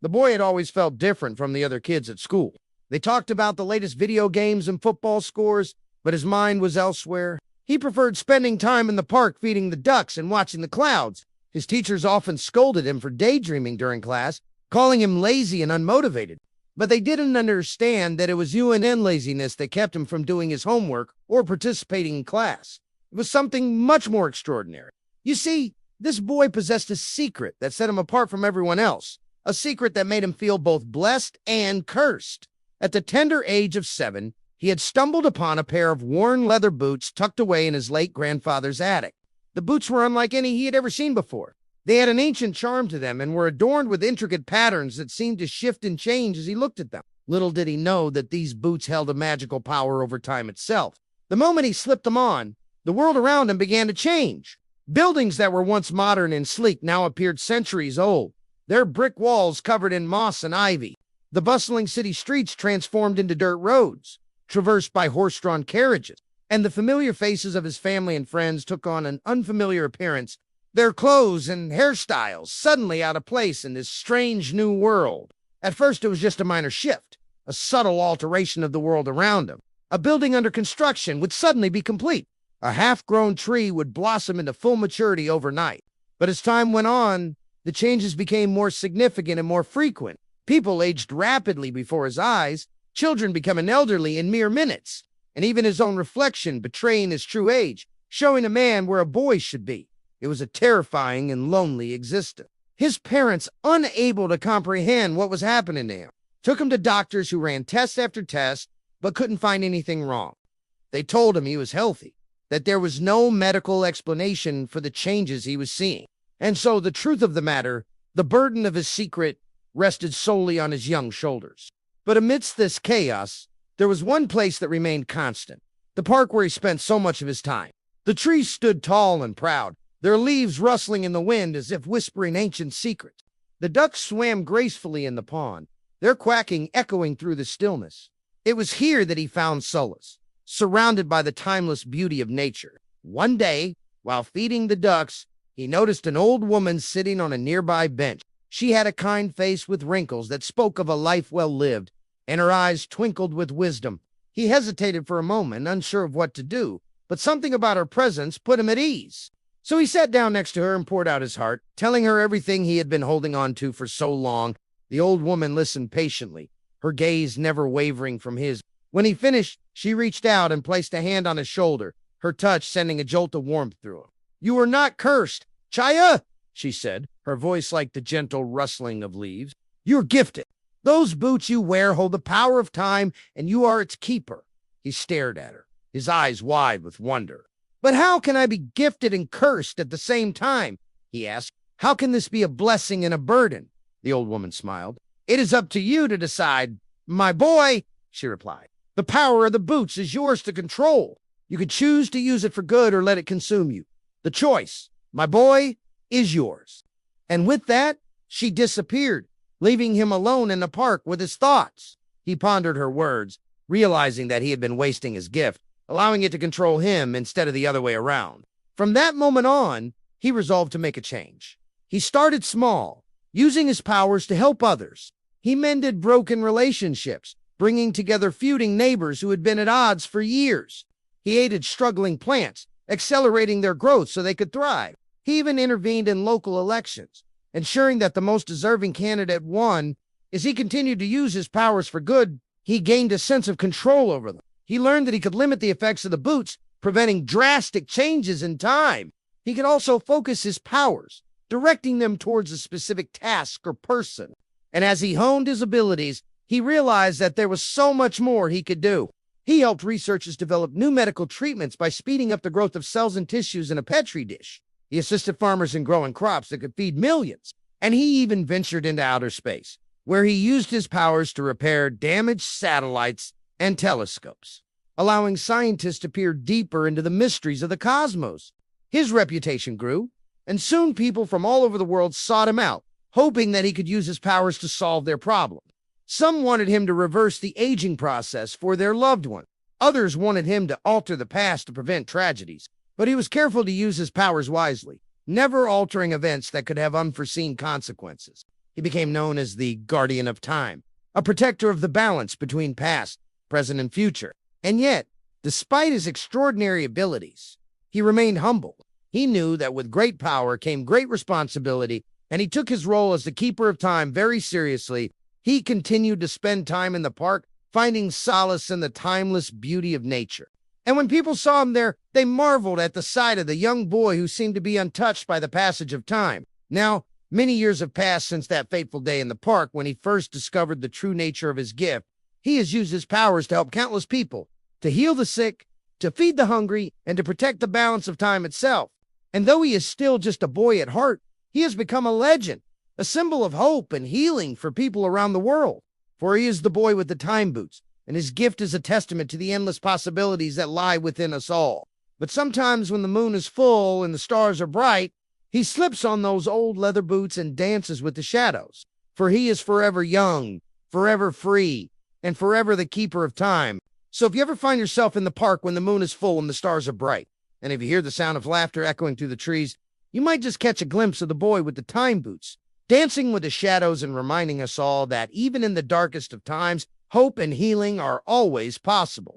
The boy had always felt different from the other kids at school. They talked about the latest video games and football scores, but his mind was elsewhere. He preferred spending time in the park feeding the ducks and watching the clouds. His teachers often scolded him for daydreaming during class, calling him lazy and unmotivated. But they didn't understand that it was UNN laziness that kept him from doing his homework or participating in class. It was something much more extraordinary. You see, this boy possessed a secret that set him apart from everyone else, a secret that made him feel both blessed and cursed. At the tender age of 7, he had stumbled upon a pair of worn leather boots tucked away in his late grandfather's attic. The boots were unlike any he had ever seen before. They had an ancient charm to them and were adorned with intricate patterns that seemed to shift and change as he looked at them. Little did he know that these boots held a magical power over time itself. The moment he slipped them on, the world around him began to change. Buildings that were once modern and sleek now appeared centuries old, their brick walls covered in moss and ivy. The bustling city streets transformed into dirt roads, traversed by horse-drawn carriages, and the familiar faces of his family and friends took on an unfamiliar appearance, their clothes and hairstyles suddenly out of place in this strange new world. At first it was just a minor shift, a subtle alteration of the world around him. A building under construction would suddenly be complete. A half-grown tree would blossom into full maturity overnight. But as time went on, the changes became more significant and more frequent. People aged rapidly before his eyes, children becoming elderly in mere minutes, and even his own reflection betraying his true age, showing a man where a boy should be. It was a terrifying and lonely existence. His parents, unable to comprehend what was happening to him, took him to doctors who ran test after test, but couldn't find anything wrong. They told him he was healthy, that there was no medical explanation for the changes he was seeing. And so the truth of the matter, the burden of his secret, rested solely on his young shoulders. But amidst this chaos, there was one place that remained constant, the park where he spent so much of his time. The trees stood tall and proud, their leaves rustling in the wind as if whispering ancient secrets. The ducks swam gracefully in the pond, their quacking echoing through the stillness. It was here that he found solace, surrounded by the timeless beauty of nature. One day, while feeding the ducks, he noticed an old woman sitting on a nearby bench. She had a kind face with wrinkles that spoke of a life well lived, and her eyes twinkled with wisdom. He hesitated for a moment, unsure of what to do, but something about her presence put him at ease. So he sat down next to her and poured out his heart, telling her everything he had been holding on to for so long. The old woman listened patiently, her gaze never wavering from his. When he finished, she reached out and placed a hand on his shoulder, her touch sending a jolt of warmth through him. "You are not cursed, Chaya," she said, her voice like the gentle rustling of leaves. "You're gifted. Those boots you wear hold the power of time, and you are its keeper." He stared at her, his eyes wide with wonder. "But how can I be gifted and cursed at the same time?" he asked. "How can this be a blessing and a burden?" The old woman smiled. "It is up to you to decide, my boy," she replied. "The power of the boots is yours to control. You can choose to use it for good or let it consume you. The choice, my boy, is yours." And with that, she disappeared, leaving him alone in the park with his thoughts. He pondered her words, realizing that he had been wasting his gift, allowing it to control him instead of the other way around. From that moment on, he resolved to make a change. He started small, using his powers to help others. He mended broken relationships, bringing together feuding neighbors who had been at odds for years. He aided struggling plants, accelerating their growth so they could thrive. He even intervened in local elections, ensuring that the most deserving candidate won. As he continued to use his powers for good, he gained a sense of control over them. He learned that he could limit the effects of the boots, preventing drastic changes in time. He could also focus his powers, directing them towards a specific task or person. And as he honed his abilities, he realized that there was so much more he could do. He helped researchers develop new medical treatments by speeding up the growth of cells and tissues in a petri dish. He assisted farmers in growing crops that could feed millions. And he even ventured into outer space, where he used his powers to repair damaged satellites and telescopes, allowing scientists to peer deeper into the mysteries of the cosmos. His reputation grew, and soon people from all over the world sought him out, hoping that he could use his powers to solve their problems. Some wanted him to reverse the aging process for their loved one. Others wanted him to alter the past to prevent tragedies. But he was careful to use his powers wisely, never altering events that could have unforeseen consequences. He became known as the guardian of time, a protector of the balance between past, present, and future. And yet, despite his extraordinary abilities, he remained humble. He knew that with great power came great responsibility, and he took his role as the keeper of time very seriously. He continued to spend time in the park, finding solace in the timeless beauty of nature. And when people saw him there, they marveled at the sight of the young boy who seemed to be untouched by the passage of time. Now, many years have passed since that fateful day in the park when he first discovered the true nature of his gift. He has used his powers to help countless people, to heal the sick, to feed the hungry, and to protect the balance of time itself. And though he is still just a boy at heart, he has become a legend, a symbol of hope and healing for people around the world. For he is the boy with the time boots, and his gift is a testament to the endless possibilities that lie within us all. But sometimes when the moon is full and the stars are bright, he slips on those old leather boots and dances with the shadows. For he is forever young, forever free, and forever the keeper of time. So if you ever find yourself in the park when the moon is full and the stars are bright, and if you hear the sound of laughter echoing through the trees, you might just catch a glimpse of the boy with the time boots, dancing with the shadows and reminding us all that even in the darkest of times, hope and healing are always possible.